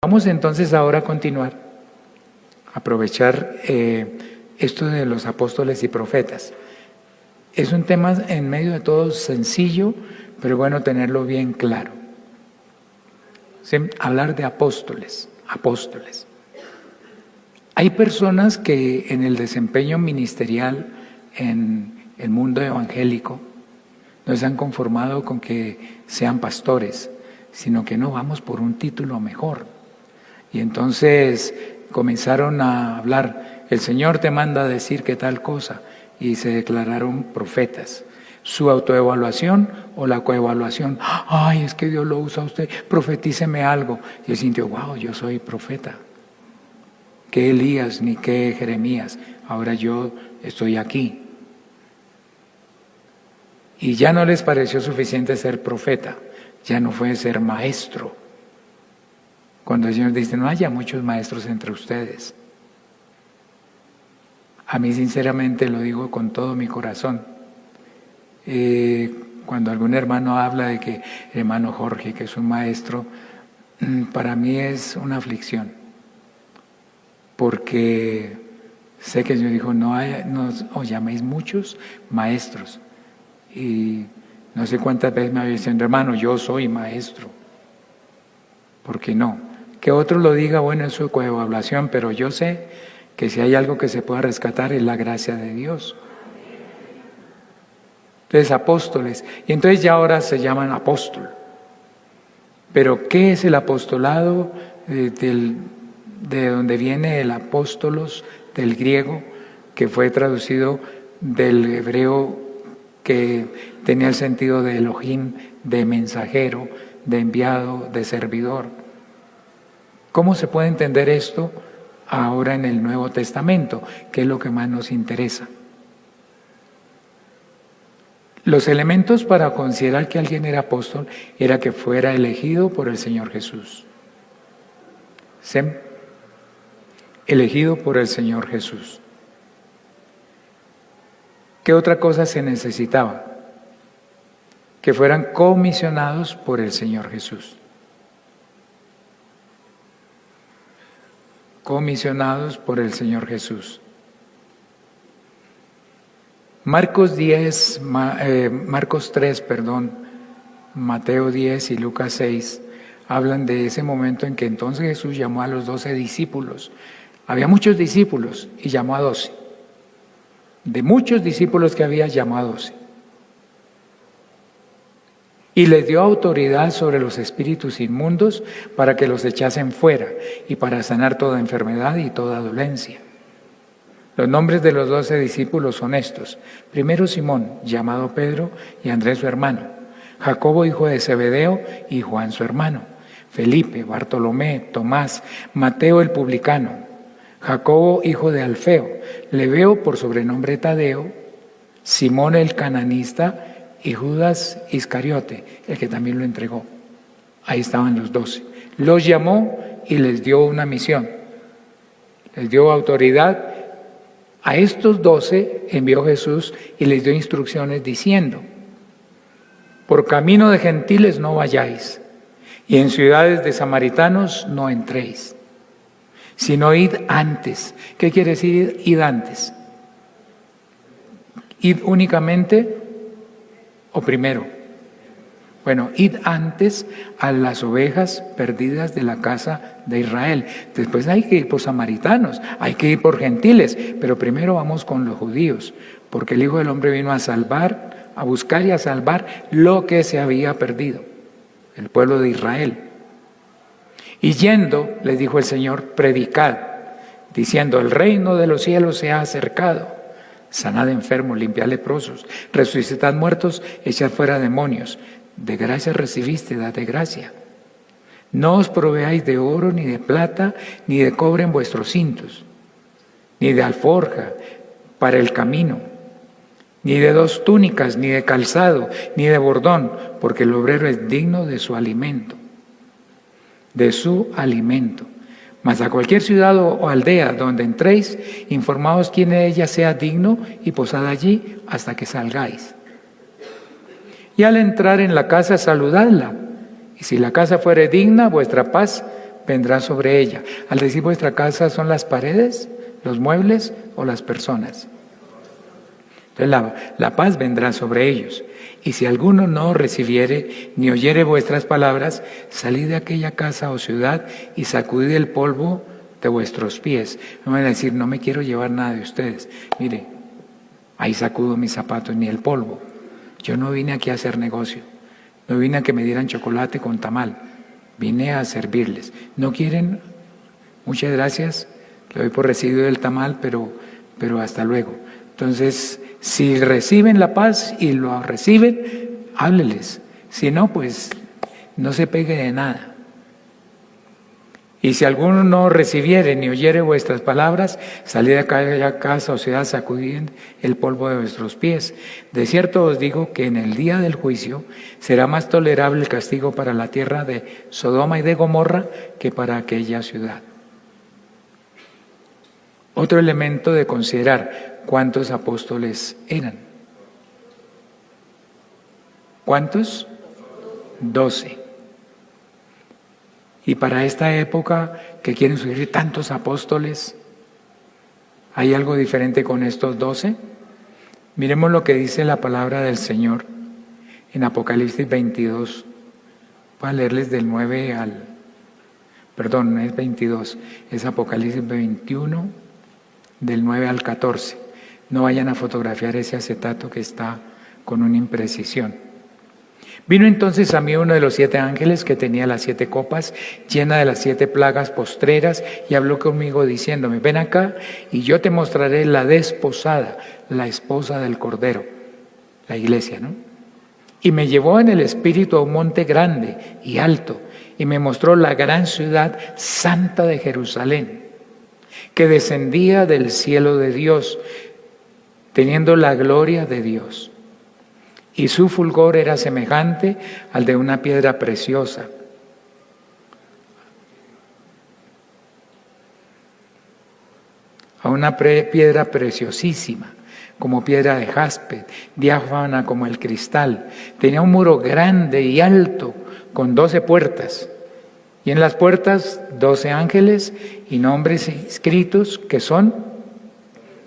Vamos entonces ahora a continuar, aprovechar esto de los apóstoles y profetas. Es un tema en medio de todo sencillo, pero bueno tenerlo bien claro. ¿Sí? Hablar de apóstoles. Hay personas que en el desempeño ministerial en el mundo evangélico no se han conformado con que sean pastores, sino que no, vamos por un título mejor. Y entonces comenzaron a hablar, el Señor te manda a decir que tal cosa, y se declararon profetas. Su autoevaluación o la coevaluación, ay, es que Dios lo usa a usted, profetíceme algo. Y él sintió, wow, yo soy profeta. Que Elías ni que Jeremías, ahora yo estoy aquí. Y ya no les pareció suficiente ser profeta, ya no fue ser maestro. Cuando el Señor dice, no haya muchos maestros entre ustedes. A mí sinceramente lo digo con todo mi corazón. Cuando algún hermano habla de que el hermano Jorge, que es un maestro, para mí es una aflicción. Porque sé que el Señor dijo, no os llaméis muchos maestros. Y no sé cuántas veces me había diciendo, hermano, yo soy maestro. ¿Por qué no? Que otro lo diga, bueno, es su coevaluación, pero yo sé que si hay algo que se pueda rescatar es la gracia de Dios. Entonces, apóstoles. Y entonces ya ahora se llaman apóstol. Pero, ¿qué es el apostolado? De donde viene el apóstolos, del griego, que fue traducido del hebreo, que tenía el sentido de Elohim, de mensajero, de enviado, de servidor. ¿Cómo se puede entender esto ahora en el Nuevo Testamento? ¿Qué es lo que más nos interesa? Los elementos para considerar que alguien era apóstol era que fuera elegido por el Señor Jesús. ¿Sí? Elegido por el Señor Jesús. ¿Qué otra cosa se necesitaba? Que fueran comisionados por el Señor Jesús. Comisionados por el Señor Jesús. Marcos 3, Mateo 10 y Lucas 6 hablan de ese momento en que entonces Jesús llamó a los 12 discípulos. Había muchos discípulos y llamó a 12. De muchos discípulos que había, llamó a 12. Y les dio autoridad sobre los espíritus inmundos para que los echasen fuera y para sanar toda enfermedad y toda dolencia. Los nombres de los 12 discípulos son estos. Primero Simón, llamado Pedro, y Andrés su hermano. Jacobo, hijo de Zebedeo, y Juan su hermano. Felipe, Bartolomé, Tomás, Mateo el publicano. Jacobo, hijo de Alfeo. Lebeo, por sobrenombre Tadeo. Simón el cananista, y Judas Iscariote, el que también lo entregó. Ahí estaban los 12. Los llamó y les dio una misión. Les dio autoridad. A estos 12 envió Jesús y les dio instrucciones diciendo, por camino de gentiles no vayáis, y en ciudades de samaritanos no entréis, sino id antes. ¿Qué quiere decir id antes? ¿Id únicamente o primero? Bueno, id antes a las ovejas perdidas de la casa de Israel. Después hay que ir por samaritanos, hay que ir por gentiles, pero primero vamos con los judíos, porque el Hijo del Hombre vino a salvar, a buscar y a salvar lo que se había perdido, el pueblo de Israel. Y yendo, les dijo el Señor, predicad, diciendo, el reino de los cielos se ha acercado. Sanad enfermos, limpiad leprosos, resucitad muertos, echad fuera demonios. De gracia recibiste, dad de gracia. No os proveáis de oro, ni de plata, ni de cobre en vuestros cintos, ni de alforja para el camino, ni de 2 túnicas, ni de calzado, ni de bordón, porque el obrero es digno de su alimento. De su alimento. Mas a cualquier ciudad o aldea donde entréis, informaos quién de ella sea digno y posad allí hasta que salgáis. Y al entrar en la casa, saludadla. Y si la casa fuere digna, vuestra paz vendrá sobre ella. Al decir vuestra casa, ¿son las paredes, los muebles o las personas? Entonces la paz vendrá sobre ellos. Y si alguno no recibiere ni oyere vuestras palabras, salid de aquella casa o ciudad y sacudid el polvo de vuestros pies. No van a decir, no me quiero llevar nada de ustedes. Mire, ahí sacudo mis zapatos ni el polvo. Yo no vine aquí a hacer negocio. No vine a que me dieran chocolate con tamal. Vine a servirles. ¿No quieren? Muchas gracias. Le doy por recibido el tamal, pero hasta luego. Entonces, si reciben la paz y lo reciben, hábleles. Si no, pues no se pegue de nada. Y si alguno no recibiere ni oyere vuestras palabras, salid de aquella casa o ciudad, sacudid el polvo de vuestros pies. De cierto os digo que en el día del juicio será más tolerable el castigo para la tierra de Sodoma y de Gomorra que para aquella ciudad. Otro elemento de considerar, ¿cuántos apóstoles eran? ¿Cuántos? 12. Y para esta época que quieren surgir tantos apóstoles, ¿hay algo diferente con estos 12? Miremos lo que dice la palabra del Señor en Apocalipsis 22. Voy a leerles del 9 al... Perdón, no es 22, es Apocalipsis 21, del 9 al 14. No vayan a fotografiar ese acetato que está con una imprecisión. Vino entonces a mí uno de los 7 ángeles que tenía las 7 copas, llena de las 7 plagas postreras, y habló conmigo diciéndome, ven acá y yo te mostraré la desposada, la esposa del Cordero, la iglesia, ¿no? Y me llevó en el espíritu a un monte grande y alto, y me mostró la gran ciudad santa de Jerusalén, que descendía del cielo de Dios, teniendo la gloria de Dios. Y su fulgor era semejante al de una piedra preciosa. A una piedra preciosísima, como piedra de jaspe, diáfana como el cristal. Tenía un muro grande y alto, con 12 puertas. Y en las puertas 12 ángeles y nombres inscritos, que son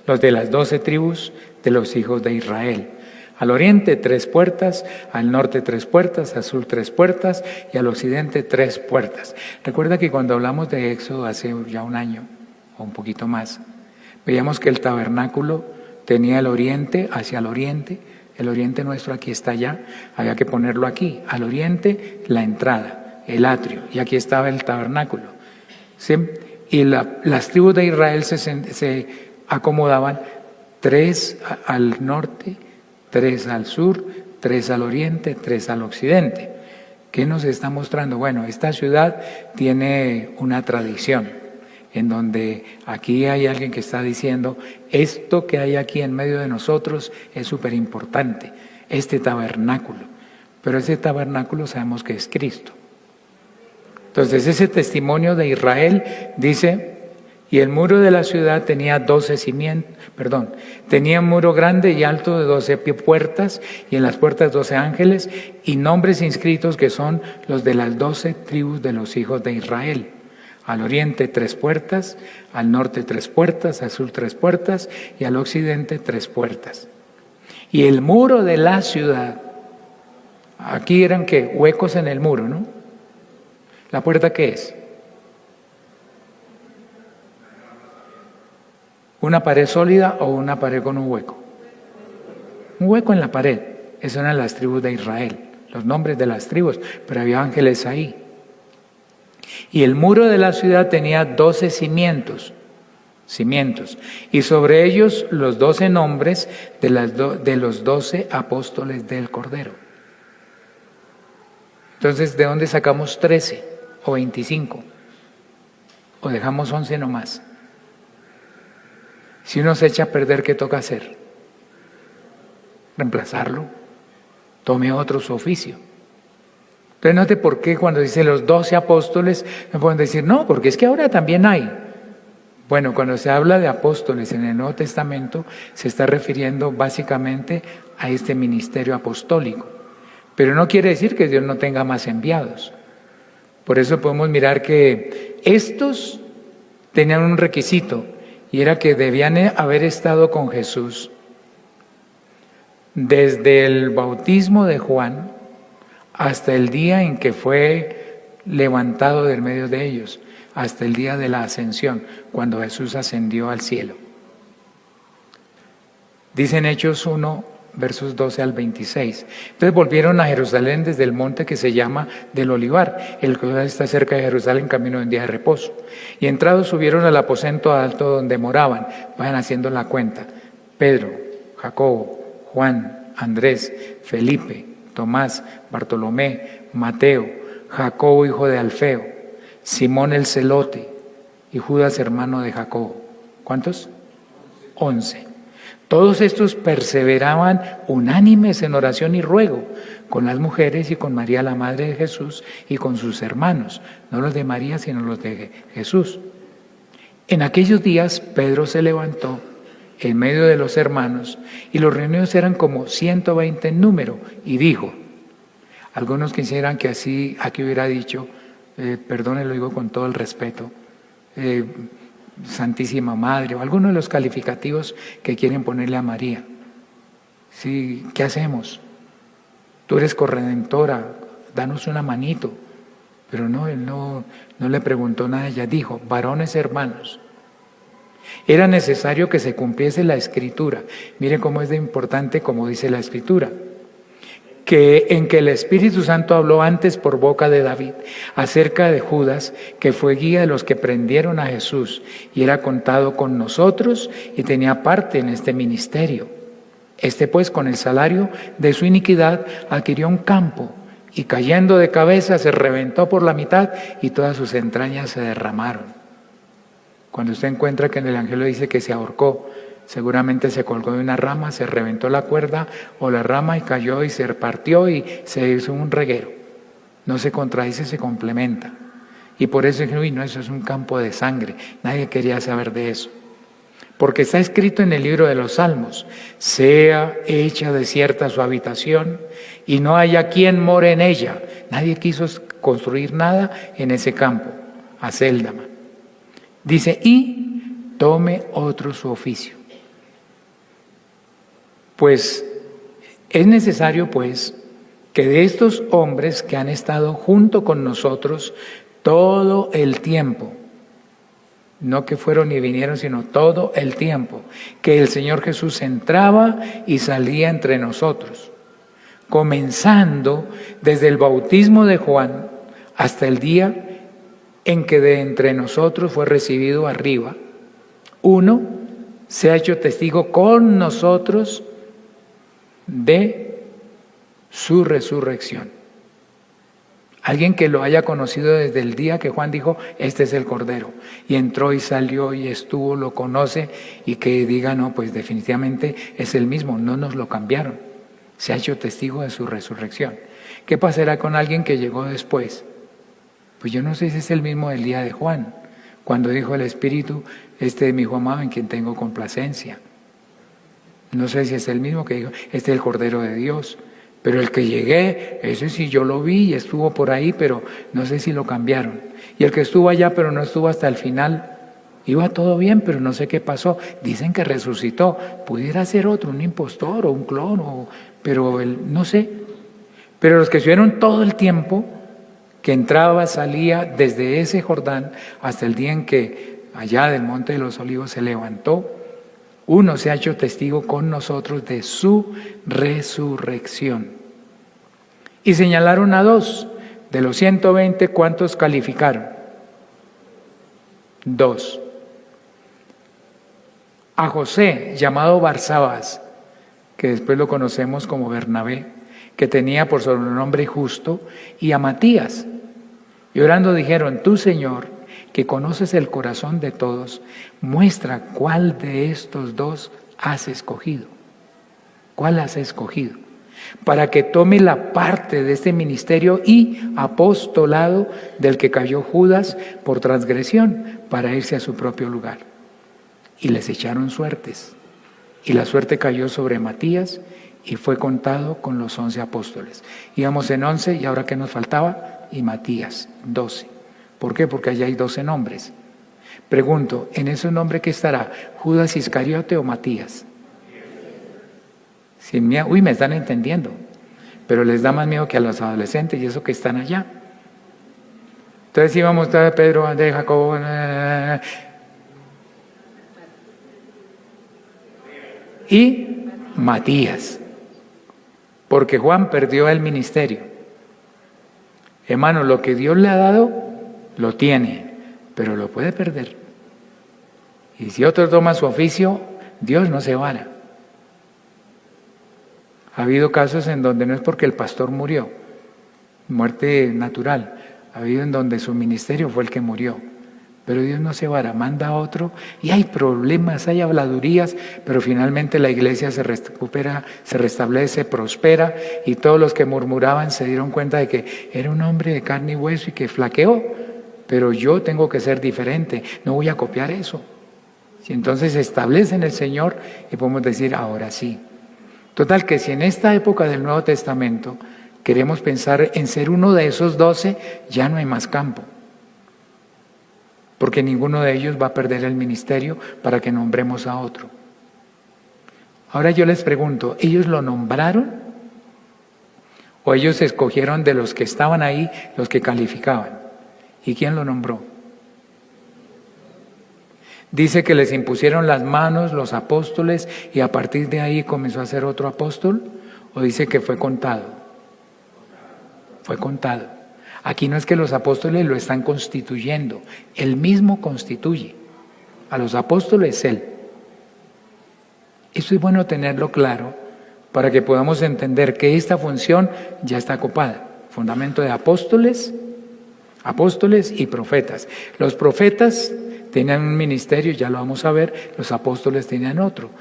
los de las 12 tribus de los hijos de Israel. Al oriente 3 puertas, al norte 3 puertas, al sur 3 puertas y al occidente 3 puertas. Recuerda que cuando hablamos de Éxodo hace ya un año o un poquito más, veíamos que el tabernáculo tenía el oriente hacia el oriente nuestro aquí está allá, había que ponerlo aquí, al oriente la entrada, el atrio, y aquí estaba el tabernáculo. ¿Sí? Y las tribus de Israel se acomodaban 3 al norte, 3 al sur, 3 al oriente, 3 al occidente. ¿Qué nos está mostrando? Bueno, esta ciudad tiene una tradición en donde aquí hay alguien que está diciendo, esto que hay aquí en medio de nosotros es súper importante, este tabernáculo. Pero ese tabernáculo sabemos que es Cristo. Entonces ese testimonio de Israel dice, y el muro de la ciudad tenía 12 cimientos, tenía un muro grande y alto de 12 puertas, y en las puertas 12 ángeles, y nombres inscritos que son los de las 12 tribus de los hijos de Israel. Al oriente 3 puertas, al norte 3 puertas, al sur 3 puertas, y al occidente 3 puertas. Y el muro de la ciudad, aquí eran ¿qué? Huecos en el muro, ¿no? ¿La puerta qué es? ¿Una pared sólida o una pared con un hueco? Un hueco en la pared. Esas eran las tribus de Israel, los nombres de las tribus, pero había ángeles ahí. Y el muro de la ciudad tenía 12 cimientos, y sobre ellos los 12 nombres de los 12 apóstoles del Cordero. Entonces, ¿de dónde sacamos 13 o 25? ¿O dejamos 11 nomás? Si uno se echa a perder, ¿qué toca hacer? Reemplazarlo. Tome otro su oficio. Entonces note por qué cuando dice los 12 apóstoles, me pueden decir, no, porque es que ahora también hay. Bueno, cuando se habla de apóstoles en el Nuevo Testamento, se está refiriendo básicamente a este ministerio apostólico. Pero no quiere decir que Dios no tenga más enviados. Por eso podemos mirar que Estos tenían un requisito, y era que debían haber estado con Jesús desde el bautismo de Juan hasta el día en que fue levantado del medio de ellos, hasta el día de la ascensión, cuando Jesús ascendió al cielo. Dicen Hechos 1, versos 12 al 26. Entonces volvieron a Jerusalén desde el monte que se llama del Olivar, el cual está cerca de Jerusalén, camino de un día de reposo. Y entrados subieron al aposento alto donde moraban. Vayan haciendo la cuenta. Pedro, Jacobo, Juan, Andrés, Felipe, Tomás, Bartolomé, Mateo, Jacobo hijo de Alfeo, Simón el celote y Judas hermano de Jacobo. ¿Cuántos? 11. Todos estos perseveraban unánimes en oración y ruego con las mujeres y con María la madre de Jesús y con sus hermanos, no los de María sino los de Jesús. En aquellos días Pedro se levantó en medio de los hermanos, y los reunidos eran como 120 en número, y dijo, algunos quisieran que así aquí hubiera dicho, perdone, lo digo con todo el respeto, Santísima Madre, o algunos de los calificativos que quieren ponerle a María. Sí, ¿qué hacemos? Tú eres corredentora, danos una manito. Pero no, él no le preguntó nada, ella dijo, varones hermanos, era necesario que se cumpliese la Escritura. Miren cómo es de importante, como dice la Escritura, en que el Espíritu Santo habló antes por boca de David acerca de Judas, que fue guía de los que prendieron a Jesús y era contado con nosotros y tenía parte en este ministerio. Este pues con el salario de su iniquidad adquirió un campo y cayendo de cabeza se reventó por la mitad y todas sus entrañas se derramaron. Cuando usted encuentra que en el Evangelio dice que se ahorcó, seguramente se colgó de una rama, se reventó la cuerda o la rama y cayó y se partió y se hizo un reguero. No se contradice, se complementa. Y por eso dije, no, eso es un campo de sangre. Nadie quería saber de eso. Porque está escrito en el libro de los Salmos, sea hecha desierta su habitación y no haya quien more en ella. Nadie quiso construir nada en ese campo, Acéldama. Dice, y tome otro su oficio. Pues es necesario, pues, que de estos hombres que han estado junto con nosotros todo el tiempo, no que fueron y vinieron, sino todo el tiempo, que el Señor Jesús entraba y salía entre nosotros, comenzando desde el bautismo de Juan hasta el día en que de entre nosotros fue recibido arriba. Uno se ha hecho testigo con nosotros de su resurrección. Alguien que lo haya conocido desde el día que Juan dijo, este es el Cordero, y entró y salió y estuvo, lo conoce, y que diga, no, pues definitivamente es el mismo, no nos lo cambiaron, se ha hecho testigo de su resurrección. ¿Qué pasará con alguien que llegó después? Pues yo no sé si es el mismo del día de Juan, cuando dijo el Espíritu, este es mi hijo amado en quien tengo complacencia. No sé si es el mismo que dijo, este es el Cordero de Dios. Pero el que llegué, ese sí yo lo vi y estuvo por ahí, pero no sé si lo cambiaron. Y el que estuvo allá, pero no estuvo hasta el final, iba todo bien, pero no sé qué pasó. Dicen que resucitó. Pudiera ser otro, un impostor o un clon, pero no sé. Pero los que estuvieron todo el tiempo, que entraba, salía desde ese Jordán hasta el día en que allá del Monte de los Olivos se levantó, uno se ha hecho testigo con nosotros de su resurrección. Y señalaron a dos. De los 120, ¿cuántos calificaron? 2. A José, llamado Barsabás, que después lo conocemos como Bernabé, que tenía por sobrenombre Justo, y a Matías. Y orando dijeron, tú, Señor, que conoces el corazón de todos, muestra cuál de estos dos has escogido. ¿Cuál has escogido? Para que tome la parte de este ministerio y apostolado del que cayó Judas por transgresión, para irse a su propio lugar. Y les echaron suertes. Y la suerte cayó sobre Matías y fue contado con los 11 apóstoles. Íbamos en 11 y ahora ¿qué nos faltaba? Y Matías, 12. ¿Por qué? Porque allá hay 12 nombres. Pregunto, ¿en esos nombres qué estará? ¿Judas Iscariote o Matías? Sin miedo. Uy, me están entendiendo. Pero les da más miedo que a los adolescentes y eso que están allá. Entonces íbamos a Pedro, Andrés, Jacobo, y Matías. Porque Juan perdió el ministerio. Hermano, lo que Dios le ha dado, lo tiene, pero lo puede perder. Y si otro toma su oficio, Dios no se vara. Ha habido casos en donde no es porque el pastor murió, muerte natural. Ha habido en donde su ministerio fue el que murió. Pero Dios no se vara, manda a otro y hay problemas, hay habladurías, pero finalmente la iglesia se recupera, se restablece, prospera y todos los que murmuraban se dieron cuenta de que era un hombre de carne y hueso y que flaqueó, pero yo tengo que ser diferente, no voy a copiar eso. Y entonces se establece en el Señor y podemos decir ahora sí. Total que si en esta época del Nuevo Testamento queremos pensar en ser uno de esos 12, ya no hay más campo. Porque ninguno de ellos va a perder el ministerio para que nombremos a otro. Ahora yo les pregunto, ¿ellos lo nombraron? ¿O ellos escogieron de los que estaban ahí, los que calificaban? ¿Y quién lo nombró? Dice que les impusieron las manos los apóstoles y a partir de ahí comenzó a ser otro apóstol, ¿o dice que fue contado? Fue contado. Aquí no es que los apóstoles lo están constituyendo, Él mismo constituye. A los apóstoles Él. Esto es bueno tenerlo claro para que podamos entender que esta función ya está copada. Fundamento de apóstoles y profetas. Los profetas tenían un ministerio, ya lo vamos a ver, los apóstoles tenían otro.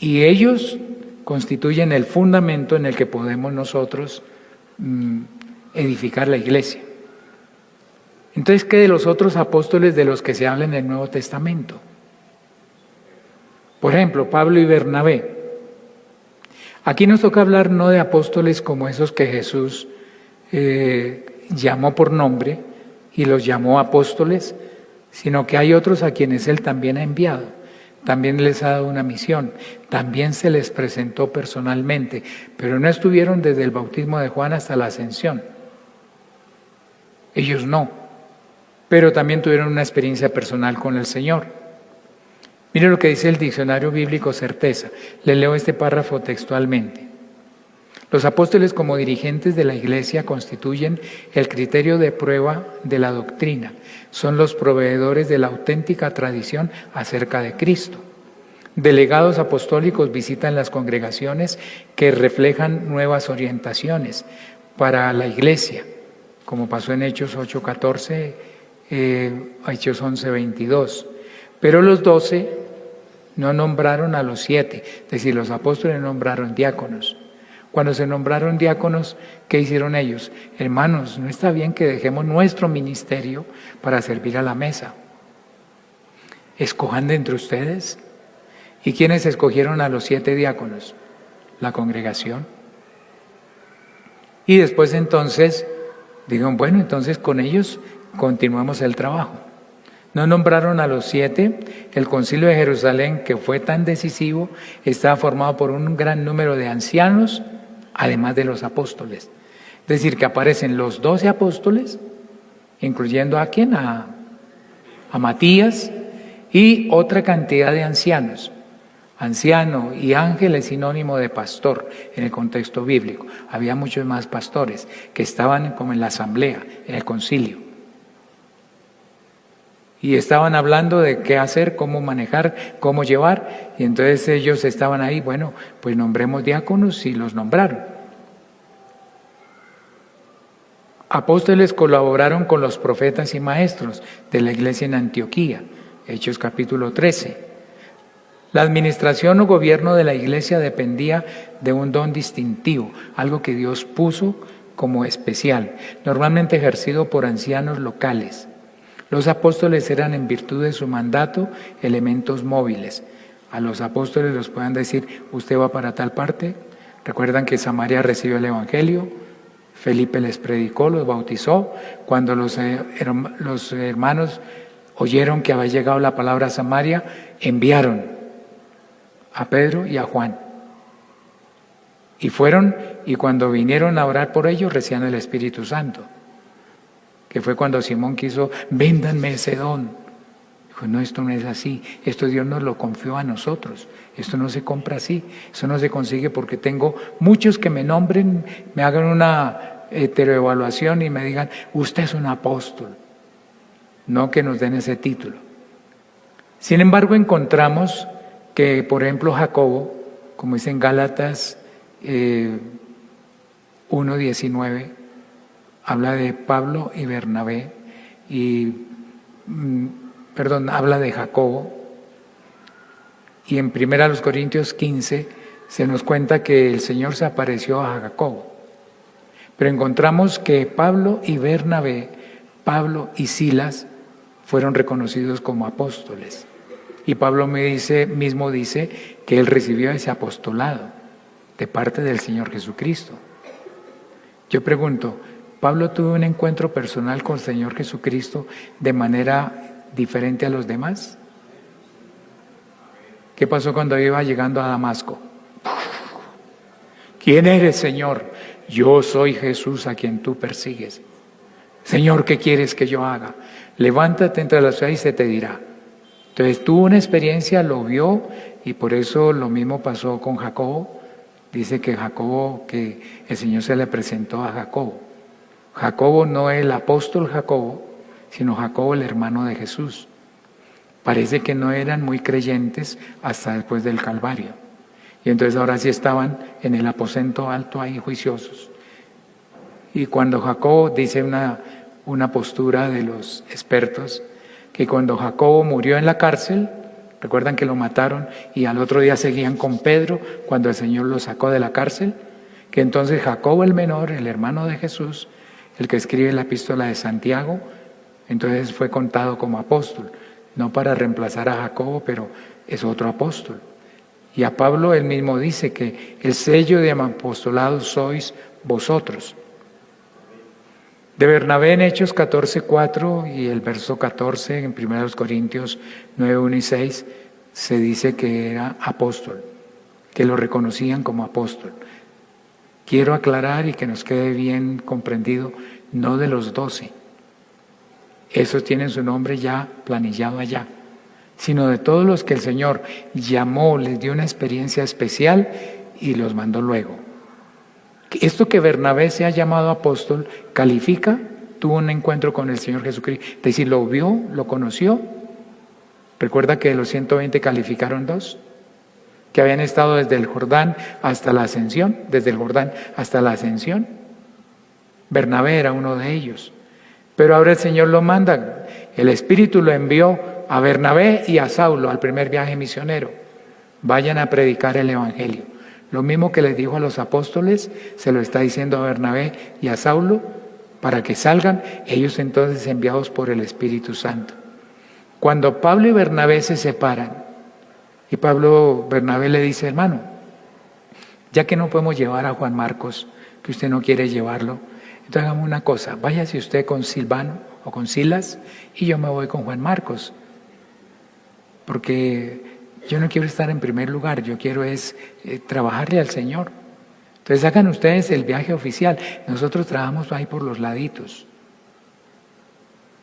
Y ellos constituyen el fundamento en el que podemos nosotros edificar la iglesia. Entonces, ¿qué de los otros apóstoles de los que se habla en el Nuevo Testamento? Por ejemplo, Pablo y Bernabé. Aquí nos toca hablar no de apóstoles como esos que Jesús llamó por nombre y los llamó apóstoles, sino que hay otros a quienes Él también ha enviado, también les ha dado una misión, también se les presentó personalmente, pero no estuvieron desde el bautismo de Juan hasta la ascensión. Ellos no, pero también tuvieron una experiencia personal con el Señor. Mire lo que dice el diccionario bíblico Certeza. Le leo este párrafo textualmente. Los apóstoles como dirigentes de la iglesia constituyen el criterio de prueba de la doctrina. Son los proveedores de la auténtica tradición acerca de Cristo. Delegados apostólicos visitan las congregaciones que reflejan nuevas orientaciones para la iglesia, como pasó en Hechos 8:14, Hechos 11:22. Pero los 12 no nombraron a los 7, es decir, los apóstoles nombraron diáconos. Cuando se nombraron diáconos, ¿qué hicieron ellos? Hermanos, no está bien que dejemos nuestro ministerio para servir a la mesa. Escojan de entre ustedes. ¿Y quiénes escogieron a los 7 diáconos? La congregación. Y después entonces, digan, bueno, entonces con ellos continuamos el trabajo. No nombraron a los 7. El Concilio de Jerusalén, que fue tan decisivo, estaba formado por un gran número de ancianos, además de los apóstoles. Es decir, que aparecen los 12 apóstoles, incluyendo a quién, a Matías, y otra cantidad de ancianos. Anciano y ángel es sinónimo de pastor en el contexto bíblico. Había muchos más pastores que estaban como en la asamblea, en el concilio. Y estaban hablando de qué hacer, cómo manejar, cómo llevar. Y entonces ellos estaban ahí, bueno, pues nombremos diáconos y los nombraron. Apóstoles colaboraron con los profetas y maestros de la iglesia en Antioquía, Hechos capítulo 13. La administración o gobierno de la iglesia dependía de un don distintivo, algo que Dios puso como especial, normalmente ejercido por ancianos locales. Los apóstoles eran, en virtud de su mandato, elementos móviles. A los apóstoles los pueden decir, usted va para tal parte. Recuerdan que Samaria recibió el evangelio, Felipe les predicó, los bautizó. Cuando los hermanos oyeron que había llegado la palabra a Samaria, enviaron a Pedro y a Juan. Y fueron, y cuando vinieron a orar por ellos, recibían el Espíritu Santo. Que fue cuando Simón quiso, véndanme ese don. Dijo, no, esto no es así. Esto Dios nos lo confió a nosotros. Esto no se compra así. Eso no se consigue porque tengo muchos que me nombren, me hagan una heteroevaluación y me digan, usted es un apóstol. No que nos den ese título. Sin embargo, encontramos que, por ejemplo, Jacobo, como dice en Gálatas 1:19, habla de Pablo y Bernabé, habla de Jacobo, y en 1 Corintios 15 se nos cuenta que el Señor se apareció a Jacobo. Pero encontramos que Pablo y Bernabé, Pablo y Silas fueron reconocidos como apóstoles. Y Pablo mismo dice que él recibió ese apostolado de parte del Señor Jesucristo. Yo pregunto, ¿Pablo tuvo un encuentro personal con el Señor Jesucristo de manera diferente a los demás? ¿Qué pasó cuando iba llegando a Damasco? ¿Quién eres, Señor? Yo soy Jesús a quien tú persigues. Señor, ¿qué quieres que yo haga? Levántate entre las ciudades y se te dirá. Entonces tuvo una experiencia, lo vio, y por eso lo mismo pasó con Jacobo. Dice que el Señor se le presentó a Jacobo. Jacobo no es el apóstol Jacobo, sino Jacobo el hermano de Jesús. Parece que no eran muy creyentes hasta después del Calvario. Y entonces ahora sí estaban en el aposento alto ahí juiciosos. Y cuando Jacobo, dice una postura de los expertos, que cuando Jacobo murió en la cárcel, recuerdan que lo mataron y al otro día seguían con Pedro cuando el Señor lo sacó de la cárcel, que entonces Jacobo el menor, el hermano de Jesús, el que escribe la epístola de Santiago, entonces fue contado como apóstol, no para reemplazar a Jacobo, pero es otro apóstol. Y a Pablo él mismo dice que el sello de apostolado sois vosotros. De Bernabé en Hechos 14:4 y el verso 14 en 1 Corintios 9:1 y 6 se dice que era apóstol, que lo reconocían como apóstol. Quiero aclarar y que nos quede bien comprendido, no de los 12, esos tienen su nombre ya planillado allá, sino de todos los que el Señor llamó, les dio una experiencia especial y los mandó luego. Esto que Bernabé se ha llamado apóstol, califica, tuvo un encuentro con el Señor Jesucristo, es decir, lo vio, lo conoció. Recuerda que de los 120 calificaron 2, que habían estado desde el Jordán hasta la ascensión, desde el Jordán hasta la ascensión. Bernabé era uno de ellos. Pero ahora el Señor lo manda, el Espíritu lo envió a Bernabé y a Saulo al primer viaje misionero. Vayan a predicar el Evangelio. Lo mismo que les dijo a los apóstoles, se lo está diciendo a Bernabé y a Saulo, para que salgan, ellos entonces enviados por el Espíritu Santo. Cuando Pablo y Bernabé se separan, y Bernabé le dice, hermano, ya que no podemos llevar a Juan Marcos, que usted no quiere llevarlo, entonces hagamos una cosa, váyase usted con Silvano o con Silas, y yo me voy con Juan Marcos, porque yo no quiero estar en primer lugar, yo quiero trabajarle al Señor. Entonces hagan ustedes el viaje oficial, nosotros trabajamos ahí por los laditos.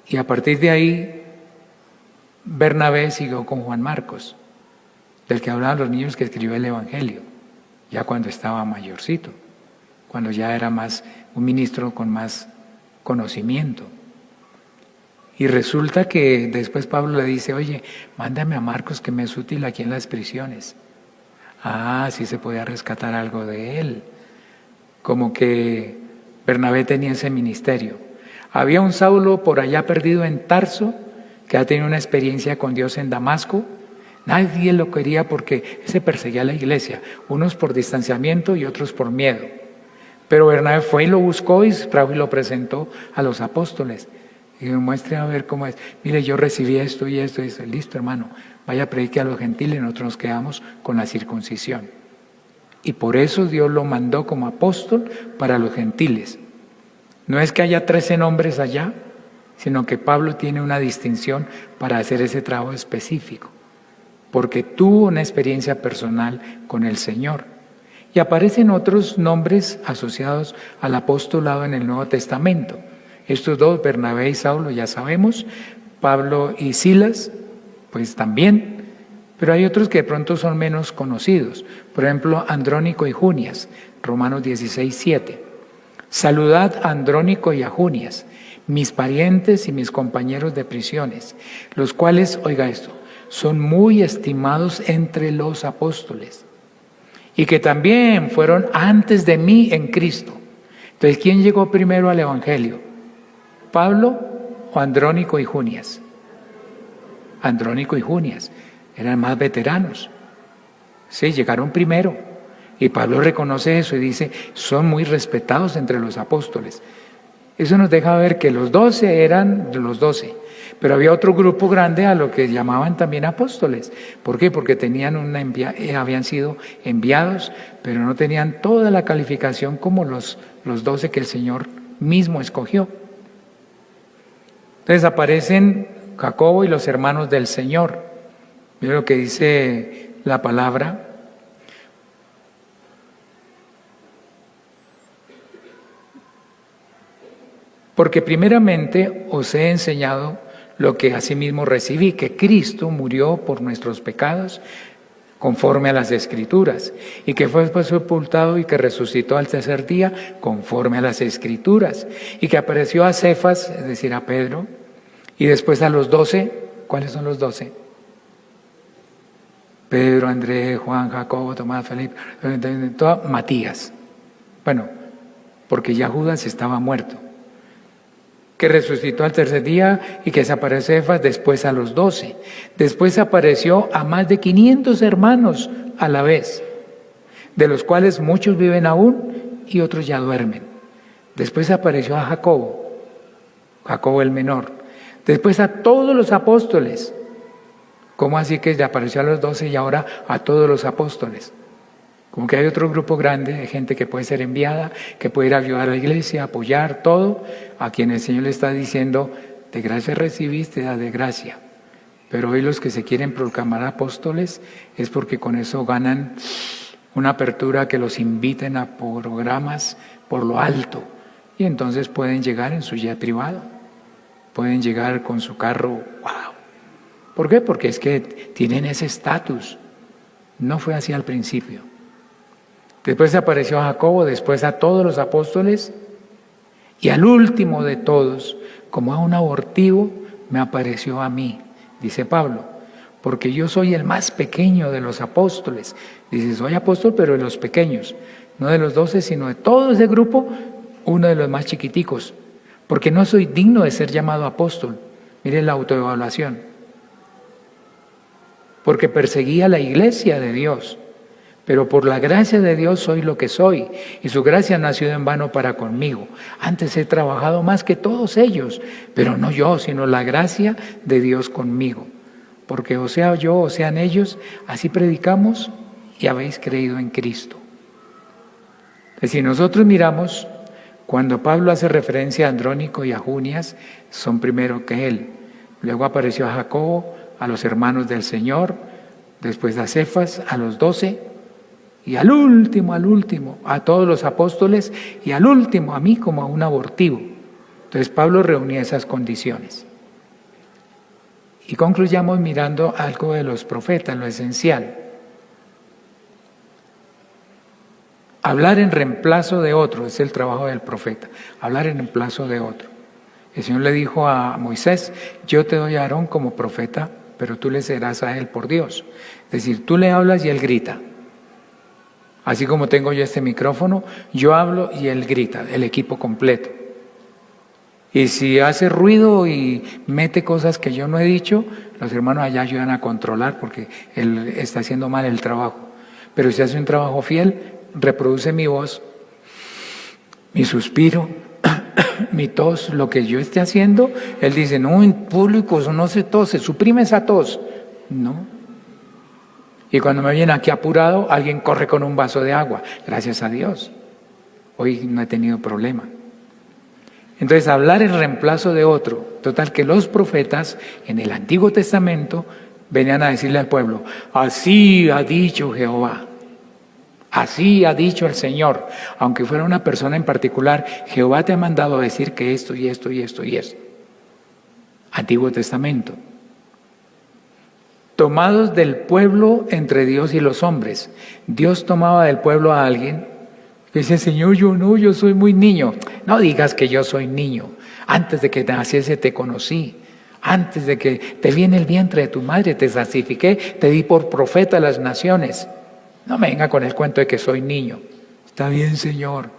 Y a partir de ahí, Bernabé siguió con Juan Marcos, del que hablaban los niños que escribió el Evangelio, ya cuando estaba mayorcito, cuando ya era más un ministro con más conocimiento. Y resulta que después Pablo le dice, oye, mándame a Marcos que me es útil aquí en las prisiones. Ah, sí se podía rescatar algo de él. Como que Bernabé tenía ese ministerio. Había un Saulo por allá perdido en Tarso, que ha tenido una experiencia con Dios en Damasco. Nadie lo quería porque se perseguía a la iglesia, unos por distanciamiento y otros por miedo. Pero Bernabé fue y lo buscó y trajo y lo presentó a los apóstoles. Y me muestre a ver cómo es. Mire, yo recibí esto y esto. Y dice, listo, hermano, vaya a predicar a los gentiles, nosotros nos quedamos con la circuncisión. Y por eso Dios lo mandó como apóstol para los gentiles. No es que haya 13 nombres allá, sino que Pablo tiene una distinción para hacer ese trabajo específico, porque tuvo una experiencia personal con el Señor. Y aparecen otros nombres asociados al apostolado en el Nuevo Testamento. Estos dos, Bernabé y Saulo, ya sabemos, Pablo y Silas, pues también, pero hay otros que de pronto son menos conocidos. Por ejemplo, Andrónico y Junias, Romanos 16:7. Saludad a Andrónico y a Junias, mis parientes y mis compañeros de prisiones, los cuales, oiga esto, son muy estimados entre los apóstoles, y que también fueron antes de mí en Cristo. Entonces, ¿quién llegó primero al Evangelio? ¿Pablo o Andrónico y Junias? Andrónico y Junias, eran más veteranos. Sí, llegaron primero. Y Pablo reconoce eso y dice, son muy respetados entre los apóstoles. Eso nos deja ver que los 12 eran los 12, pero había otro grupo grande a lo que llamaban también apóstoles. ¿Por qué? Porque tenían habían sido enviados, pero no tenían toda la calificación como los 12 que el Señor mismo escogió. Entonces aparecen Jacobo y los hermanos del Señor. Mira lo que dice la palabra. Porque primeramente os he enseñado lo que asimismo recibí, que Cristo murió por nuestros pecados conforme a las Escrituras, y que fue sepultado y que resucitó al tercer día conforme a las Escrituras, y que apareció a Cefas, es decir, a Pedro, y después a los 12. ¿Cuáles son los 12? Pedro, Andrés, Juan, Jacobo, Tomás, Felipe, Matías. Bueno, porque ya Judas estaba muerto. Que resucitó al tercer día y que se apareció a Cefas, después a los 12. Después apareció a más de 500 hermanos a la vez, de los cuales muchos viven aún y otros ya duermen. Después apareció a Jacobo, Jacobo el menor. Después a todos los apóstoles. ¿Cómo así que le apareció a los 12 y ahora a todos los apóstoles? Como que hay otro grupo grande de gente que puede ser enviada, que puede ir a ayudar a la iglesia, apoyar todo, a quien el Señor le está diciendo, de gracia recibiste, da de gracia. Pero hoy los que se quieren proclamar apóstoles es porque con eso ganan una apertura que los inviten a programas por lo alto. Y entonces pueden llegar en su jet privado, pueden llegar con su carro, wow. ¿Por qué? Porque es que tienen ese estatus. No fue así al principio. Después apareció a Jacobo, después a todos los apóstoles, y al último de todos, como a un abortivo, me apareció a mí, dice Pablo, porque yo soy el más pequeño de los apóstoles. Dice, soy apóstol, pero de los pequeños, no de los 12, sino de todo ese grupo, uno de los más chiquiticos, porque no soy digno de ser llamado apóstol. Mire la autoevaluación. Porque perseguía la iglesia de Dios. Pero por la gracia de Dios soy lo que soy, y su gracia no ha sido en vano para conmigo. Antes he trabajado más que todos ellos, pero no yo, sino la gracia de Dios conmigo. Porque o sea yo, o sean ellos, así predicamos y habéis creído en Cristo. Entonces, si nosotros miramos, cuando Pablo hace referencia a Andrónico y a Junias, son primero que él. Luego apareció a Jacobo, a los hermanos del Señor, después a Cefas, a los 12, y al último, a todos los apóstoles, y al último, a mí como a un abortivo. Entonces Pablo reunía esas condiciones. Y concluyamos mirando algo de los profetas, lo esencial. Hablar en reemplazo de otro es el trabajo del profeta, hablar en reemplazo de otro. El Señor le dijo a Moisés, yo te doy a Aarón como profeta, pero tú le serás a él por Dios. Es decir, tú le hablas y él grita. Así como tengo yo este micrófono, yo hablo y él grita, el equipo completo. Y si hace ruido y mete cosas que yo no he dicho, los hermanos allá ayudan a controlar porque él está haciendo mal el trabajo. Pero si hace un trabajo fiel, reproduce mi voz, mi suspiro, mi tos, lo que yo esté haciendo. Él dice, no, en público no se tose, suprime esa tos. No. Y cuando me viene aquí apurado, alguien corre con un vaso de agua. Gracias a Dios. Hoy no he tenido problema. Entonces, hablar en reemplazo de otro. Total, que los profetas en el Antiguo Testamento venían a decirle al pueblo: así ha dicho Jehová, así ha dicho el Señor. Aunque fuera una persona en particular, Jehová te ha mandado a decir que esto y esto y esto y esto. Antiguo Testamento. Tomados del pueblo entre Dios y los hombres. Dios tomaba del pueblo a alguien que dice: Señor, yo soy muy niño. No digas que yo soy niño. Antes de que naciese te conocí. Antes de que te vi en el vientre de tu madre te santifiqué, te di por profeta a las naciones. No me venga con el cuento de que soy niño. Está bien, Señor.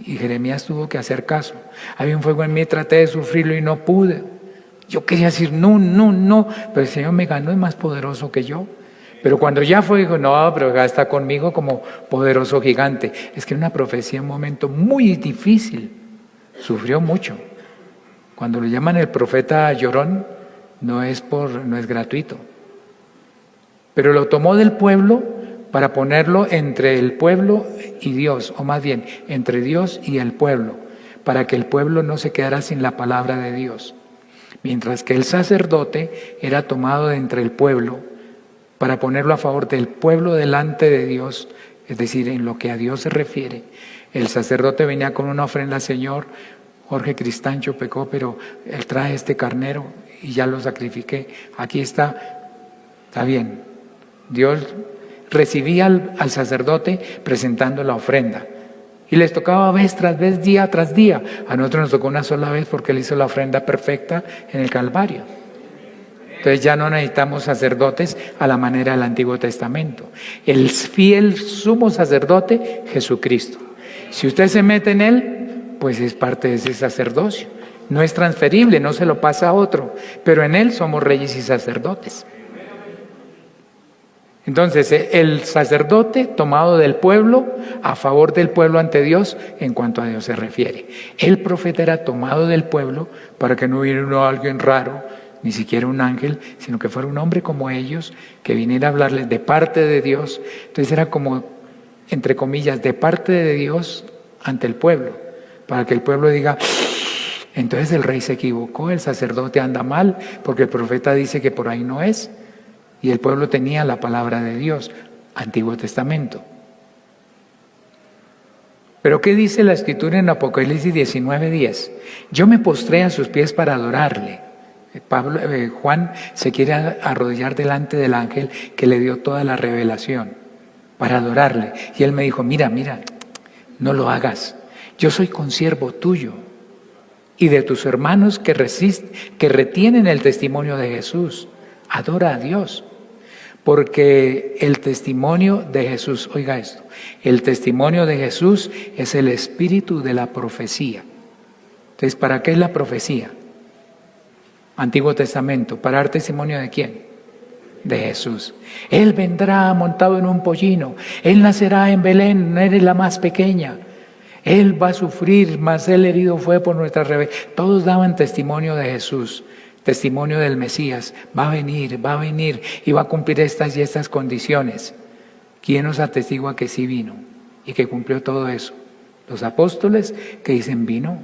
Y Jeremías tuvo que hacer caso. Había un fuego en mí, traté de sufrirlo y no pude. Yo quería decir no, pero el Señor me ganó, es más poderoso que yo. Pero cuando ya fue, dijo: no, pero ya está conmigo como poderoso gigante. Es que era una profecía en un momento muy difícil. Sufrió mucho. Cuando le llaman el profeta llorón, no es gratuito. Pero lo tomó del pueblo para ponerlo entre el pueblo y Dios, o más bien, entre Dios y el pueblo, para que el pueblo no se quedara sin la palabra de Dios. Mientras que el sacerdote era tomado de entre el pueblo para ponerlo a favor del pueblo delante de Dios, es decir, en lo que a Dios se refiere. El sacerdote venía con una ofrenda: Señor, Jorge Cristancho pecó, pero él trae este carnero y ya lo sacrifiqué. Aquí está bien. Dios recibía al sacerdote presentando la ofrenda. Y les tocaba vez tras vez, día tras día. A nosotros nos tocó una sola vez porque Él hizo la ofrenda perfecta en el Calvario. Entonces ya no necesitamos sacerdotes a la manera del Antiguo Testamento. El fiel sumo sacerdote, Jesucristo. Si usted se mete en Él, pues es parte de ese sacerdocio. No es transferible, no se lo pasa a otro. Pero en Él somos reyes y sacerdotes. Entonces, el sacerdote tomado del pueblo, a favor del pueblo ante Dios, en cuanto a Dios se refiere. El profeta era tomado del pueblo para que no hubiera alguien raro, ni siquiera un ángel, sino que fuera un hombre como ellos, que viniera a hablarles de parte de Dios. Entonces era como, entre comillas, de parte de Dios ante el pueblo, para que el pueblo diga: entonces el rey se equivocó, el sacerdote anda mal, porque el profeta dice que por ahí no es. Y el pueblo tenía la palabra de Dios, Antiguo Testamento. Pero ¿qué dice la Escritura en Apocalipsis 19:10? Yo me postré a sus pies para adorarle. Juan se quiere arrodillar delante del ángel que le dio toda la revelación para adorarle. Y él me dijo: mira, no lo hagas. Yo soy consiervo tuyo y de tus hermanos que retienen el testimonio de Jesús. Adora a Dios. Porque el testimonio de Jesús, oiga esto, el testimonio de Jesús es el espíritu de la profecía. Entonces, ¿para qué es la profecía? Antiguo Testamento, ¿para dar testimonio de quién? De Jesús. Él vendrá montado en un pollino, Él nacerá en Belén, eres la más pequeña. Él va a sufrir, mas Él herido fue por nuestra rebelión. Todos daban testimonio de Jesús. Testimonio del Mesías, va a venir y va a cumplir estas y estas condiciones. ¿Quién nos atestigua que sí vino y que cumplió todo eso? Los apóstoles, que dicen: vino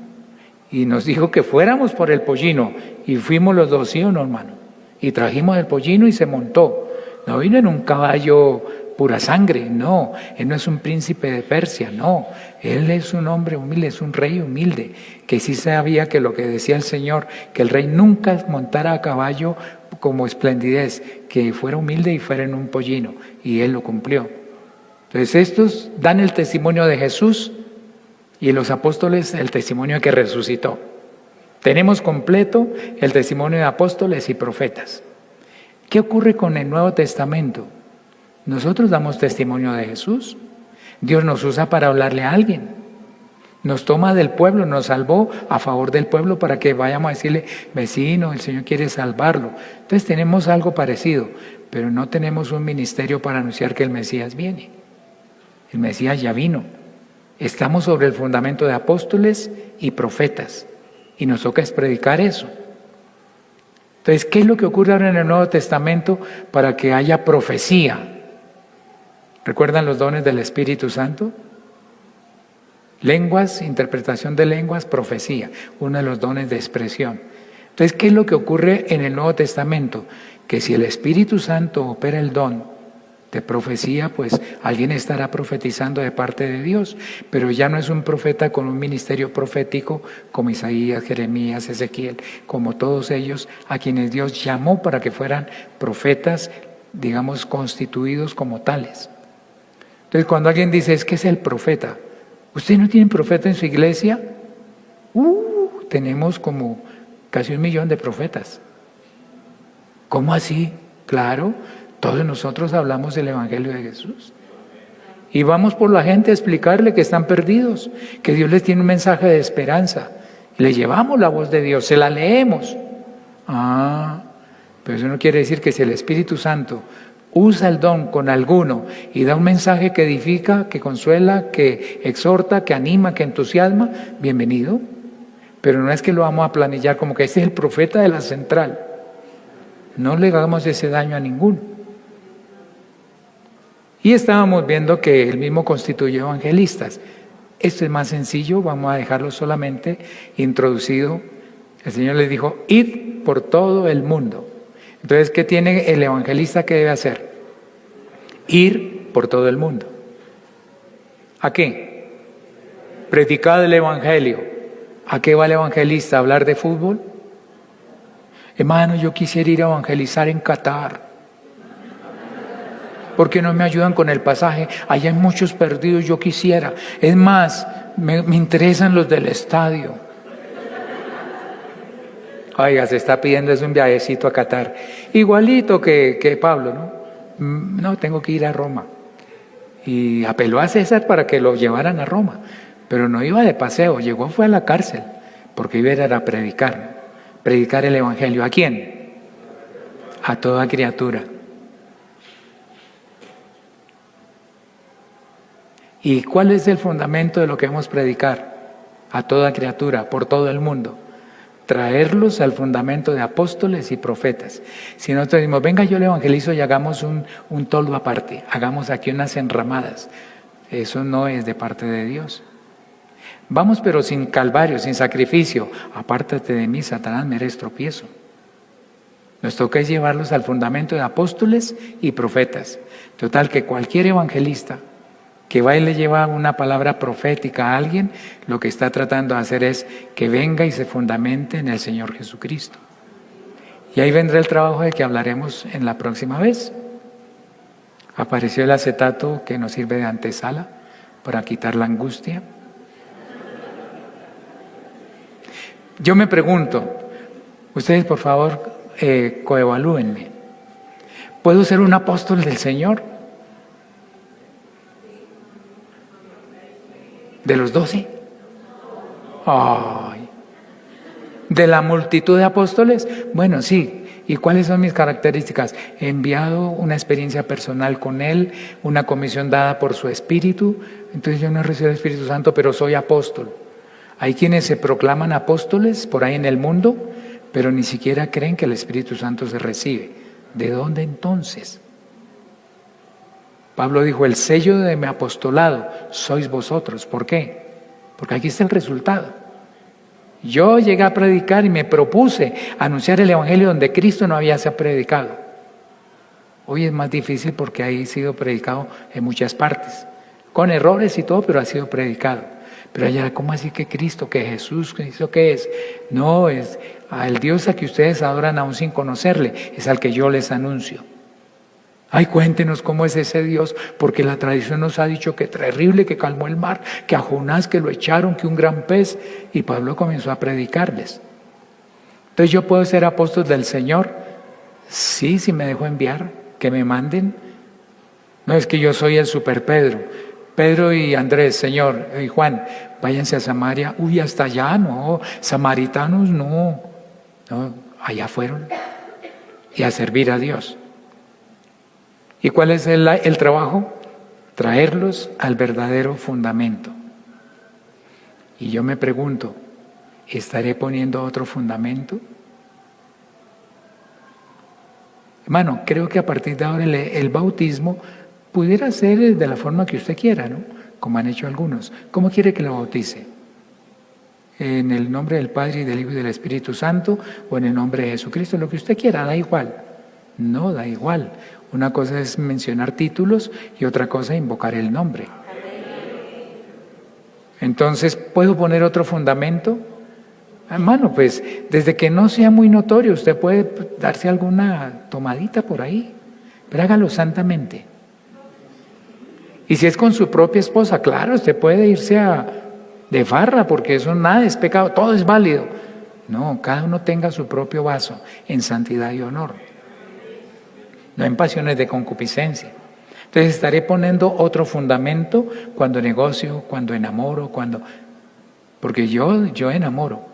y nos dijo que fuéramos por el pollino, y fuimos los dos, ¿sí o no, hermano? Y trajimos el pollino y se montó. No vino en un caballo pura sangre, no. Él no es un príncipe de Persia, no. Él es un hombre humilde, es un rey humilde, que sí sabía que lo que decía el Señor, que el rey nunca montara a caballo como esplendidez, que fuera humilde y fuera en un pollino, y Él lo cumplió. Entonces estos dan el testimonio de Jesús y los apóstoles el testimonio de que resucitó. Tenemos completo el testimonio de apóstoles y profetas. ¿Qué ocurre con el Nuevo Testamento? Nosotros damos testimonio de Jesús. Dios nos usa para hablarle a alguien. Nos toma del pueblo, nos salvó a favor del pueblo para que vayamos a decirle: vecino, el Señor quiere salvarlo. Entonces tenemos algo parecido, pero no tenemos un ministerio para anunciar que el Mesías viene. El Mesías ya vino. Estamos sobre el fundamento de apóstoles y profetas y nos toca es predicar eso. Entonces, ¿qué es lo que ocurre ahora en el Nuevo Testamento para que haya profecía? ¿Recuerdan los dones del Espíritu Santo? Lenguas, interpretación de lenguas, profecía, uno de los dones de expresión. Entonces, ¿qué es lo que ocurre en el Nuevo Testamento? Que si el Espíritu Santo opera el don de profecía, pues alguien estará profetizando de parte de Dios, pero ya no es un profeta con un ministerio profético como Isaías, Jeremías, Ezequiel, como todos ellos a quienes Dios llamó para que fueran profetas, digamos, constituidos como tales. Entonces, cuando alguien dice, es que es el profeta, ¿usted no tiene profeta en su iglesia? Tenemos como casi 1 millón de profetas. ¿Cómo así? Claro, todos nosotros hablamos del Evangelio de Jesús. Y vamos por la gente a explicarle que están perdidos, que Dios les tiene un mensaje de esperanza. Le llevamos la voz de Dios, se la leemos. Pero eso no quiere decir que si el Espíritu Santo usa el don con alguno y da un mensaje que edifica, que consuela, que exhorta, que anima, que entusiasma, bienvenido. Pero no es que lo vamos a planillar como que este es el profeta de la central. No le hagamos ese daño a ninguno. Y estábamos viendo que él mismo constituye evangelistas. Esto es más sencillo, vamos a dejarlo solamente introducido. El Señor les dijo, id por todo el mundo. Entonces, ¿qué tiene el evangelista que debe hacer? Ir por todo el mundo. ¿A qué? Predicar el evangelio. ¿A qué va el evangelista? ¿A hablar de fútbol? Hermano, yo quisiera ir a evangelizar en Qatar. ¿Por qué no me ayudan con el pasaje? Allá hay muchos perdidos, yo quisiera. Es más, me interesan los del estadio. Oiga, se está pidiendo es un viajecito a Qatar. Igualito que Pablo, ¿no? No, tengo que ir a Roma. Y apeló a César para que lo llevaran a Roma. Pero no iba de paseo, fue a la cárcel. Porque iba a ir a predicar, ¿no? Predicar el evangelio. ¿A quién? A toda criatura. ¿Y cuál es el fundamento de lo que debemos predicar? A toda criatura, por todo el mundo. Traerlos al fundamento de apóstoles y profetas. Si nosotros decimos, venga, yo le evangelizo y hagamos un toldo aparte, hagamos aquí unas enramadas, eso no es de parte de Dios. Vamos, pero sin calvario, sin sacrificio. Apártate de mí, Satanás, me eres tropiezo. Nos toca es llevarlos al fundamento de apóstoles y profetas. Total, que cualquier evangelista que va y le lleva una palabra profética a alguien, lo que está tratando de hacer es que venga y se fundamente en el Señor Jesucristo. Y ahí vendrá el trabajo de que hablaremos en la próxima vez. Apareció el acetato que nos sirve de antesala para quitar la angustia. Yo me pregunto, ustedes por favor coevalúenme. ¿Puedo ser un apóstol del Señor? ¿De los 12? ¡Ay! ¿De la multitud de apóstoles? Bueno, sí. ¿Y cuáles son mis características? He enviado una experiencia personal con Él, una comisión dada por su Espíritu. Entonces yo no recibo el Espíritu Santo, pero soy apóstol. Hay quienes se proclaman apóstoles por ahí en el mundo, pero ni siquiera creen que el Espíritu Santo se recibe. ¿De dónde entonces? Pablo dijo, el sello de mi apostolado sois vosotros. ¿Por qué? Porque aquí está el resultado. Yo llegué a predicar y me propuse anunciar el Evangelio donde Cristo no había sido predicado. Hoy es más difícil porque ha sido predicado en muchas partes, con errores y todo, pero ha sido predicado. Pero allá, ¿cómo así que Cristo, que Jesús, Cristo qué es? No, es al Dios a que ustedes adoran aún sin conocerle, es al que yo les anuncio. Ay, cuéntenos cómo es ese Dios, porque la tradición nos ha dicho que terrible, que calmó el mar, que a Jonás que lo echaron, que un gran pez, y Pablo comenzó a predicarles. Entonces, ¿yo puedo ser apóstol del Señor? Sí, si me dejo enviar, que me manden. No es que yo soy el super Pedro. Pedro y Andrés, Señor, y Juan, váyanse a Samaria. Uy, hasta allá, no, samaritanos no. No, allá fueron. Y a servir a Dios. ¿Y cuál es el trabajo? Traerlos al verdadero fundamento. Y yo me pregunto, ¿estaré poniendo otro fundamento? Hermano, creo que a partir de ahora el bautismo pudiera ser de la forma que usted quiera, ¿no? como han hecho algunos. ¿Cómo quiere que lo bautice? ¿En el nombre del Padre y del Hijo y del Espíritu Santo o en el nombre de Jesucristo? Lo que usted quiera, da igual. No, da igual. Una cosa es mencionar títulos y otra cosa invocar el nombre. Entonces, ¿puedo poner otro fundamento? Hermano, pues desde que no sea muy notorio, usted puede darse alguna tomadita por ahí, pero hágalo santamente. Y si es con su propia esposa, claro, usted puede irse de farra, porque eso nada es pecado, todo es válido. No, cada uno tenga su propio vaso en santidad y honor, no en pasiones de concupiscencia. Entonces estaré poniendo otro fundamento cuando negocio, cuando enamoro, porque yo enamoro.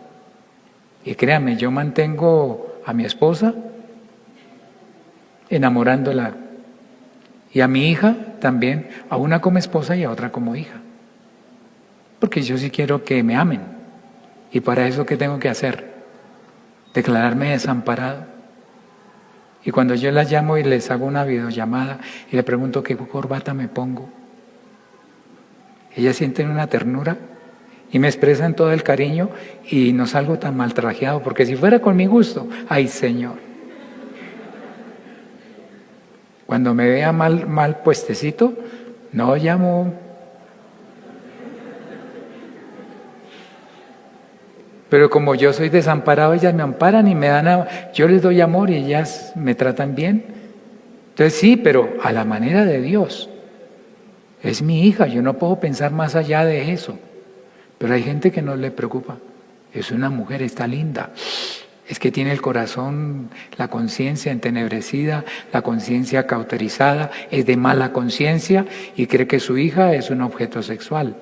Y créanme, yo mantengo a mi esposa enamorándola. Y a mi hija también, a una como esposa y a otra como hija. Porque yo sí quiero que me amen. Y para eso, ¿qué tengo que hacer? Declararme desamparado. Y cuando yo las llamo y les hago una videollamada y le pregunto qué corbata me pongo, ellas sienten una ternura y me expresan todo el cariño y no salgo tan mal trajeado, porque si fuera con mi gusto, ¡ay, Señor! Cuando me vea mal puestecito, no llamo. Pero como yo soy desamparado, ellas me amparan y me dan, yo les doy amor y ellas me tratan bien. Entonces sí, pero a la manera de Dios. Es mi hija, yo no puedo pensar más allá de eso. Pero hay gente que no le preocupa. Es una mujer, está linda. Es que tiene el corazón, la conciencia entenebrecida, la conciencia cauterizada, es de mala conciencia y cree que su hija es un objeto sexual.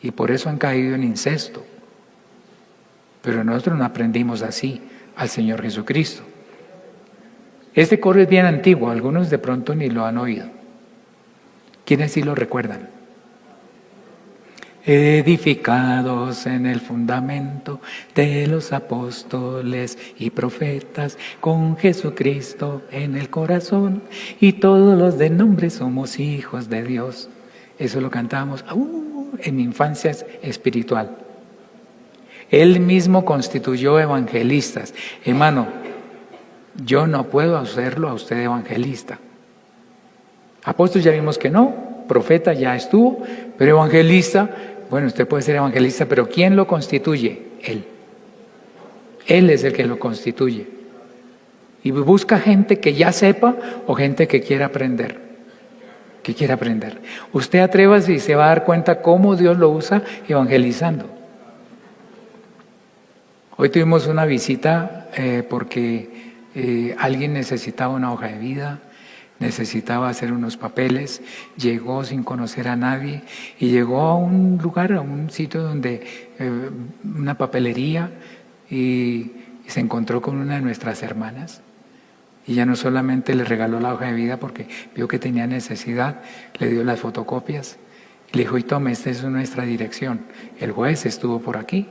Y por eso han caído en incesto. Pero nosotros no aprendimos así al Señor Jesucristo. Este coro es bien antiguo, algunos de pronto ni lo han oído. ¿Quiénes sí lo recuerdan? Edificados en el fundamento de los apóstoles y profetas, con Jesucristo en el corazón, y todos los de nombre somos hijos de Dios. Eso lo cantábamos en mi infancia espiritual. Él mismo constituyó evangelistas. Hermano, yo no puedo hacerlo a usted evangelista. Apóstol ya vimos que no, profeta ya estuvo, pero evangelista, bueno, usted puede ser evangelista, pero ¿quién lo constituye? Él. Él es el que lo constituye. Y busca gente que ya sepa o gente que quiera aprender. Que quiera aprender. Usted atrévase y se va a dar cuenta cómo Dios lo usa evangelizando. Hoy tuvimos una visita porque alguien necesitaba una hoja de vida, necesitaba hacer unos papeles, llegó sin conocer a nadie y llegó a un lugar, a un sitio donde una papelería y se encontró con una de nuestras hermanas. Y ya no solamente le regaló la hoja de vida porque vio que tenía necesidad, le dio las fotocopias y le dijo, y tome, esta es nuestra dirección. El juez estuvo por aquí.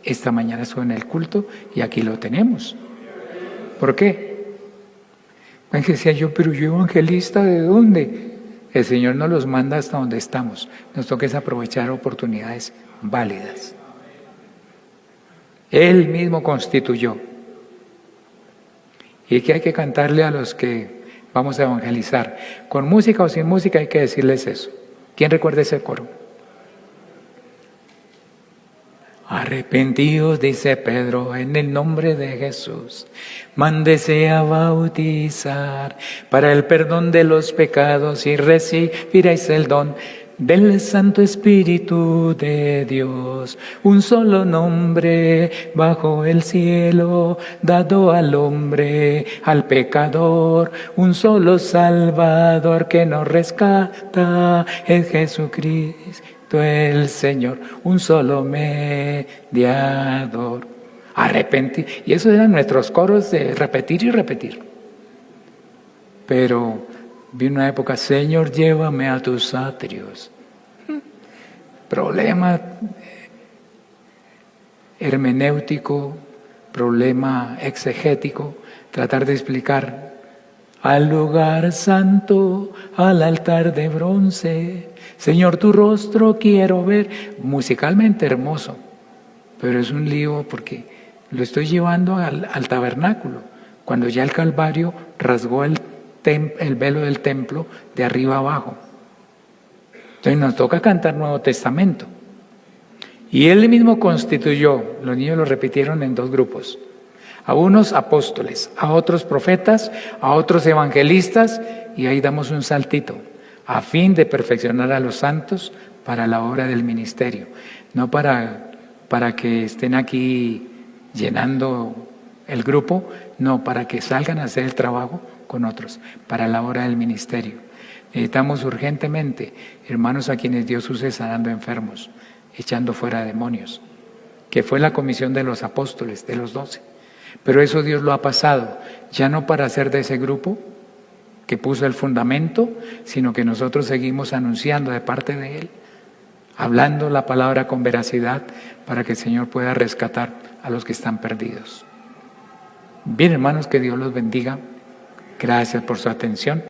Esta mañana estuve en el culto y aquí lo tenemos. ¿Por qué? Porque decía yo, pero yo evangelista, ¿de dónde? El Señor nos los manda hasta donde estamos. Nos toca es aprovechar oportunidades válidas. Él mismo constituyó. Y que hay que cantarle a los que vamos a evangelizar. Con música o sin música hay que decirles eso. ¿Quién recuerda ese coro? Arrepentidos, dice Pedro, en el nombre de Jesús, mándese a bautizar para el perdón de los pecados y recibiréis el don del Santo Espíritu de Dios. Un solo nombre bajo el cielo, dado al hombre, al pecador, un solo Salvador que nos rescata, es Jesucristo el Señor, un solo mediador. Arrepentir. Y eso eran nuestros coros de repetir y repetir. Pero vino una época, Señor, llévame a tus atrios. Problema hermenéutico, problema exegético, tratar de explicar al lugar santo, al altar de bronce. Señor, tu rostro quiero ver. Musicalmente hermoso, pero es un lío porque lo estoy llevando al tabernáculo, cuando ya el Calvario rasgó el velo del templo de arriba abajo. Entonces nos toca cantar Nuevo Testamento. Y Él mismo constituyó, los niños lo repitieron en 2 grupos, a unos apóstoles, a otros profetas, a otros evangelistas, y ahí damos un saltito, a fin de perfeccionar a los santos para la obra del ministerio, no para que estén aquí llenando el grupo, no, para que salgan a hacer el trabajo con otros, para la obra del ministerio. Necesitamos urgentemente hermanos a quienes Dios use sanando enfermos, echando fuera demonios, que fue la comisión de los apóstoles, de los 12. Pero eso Dios lo ha pasado, ya no para hacer de ese grupo que puso el fundamento, sino que nosotros seguimos anunciando de parte de Él, hablando la palabra con veracidad para que el Señor pueda rescatar a los que están perdidos. Bien, hermanos, que Dios los bendiga. Gracias por su atención.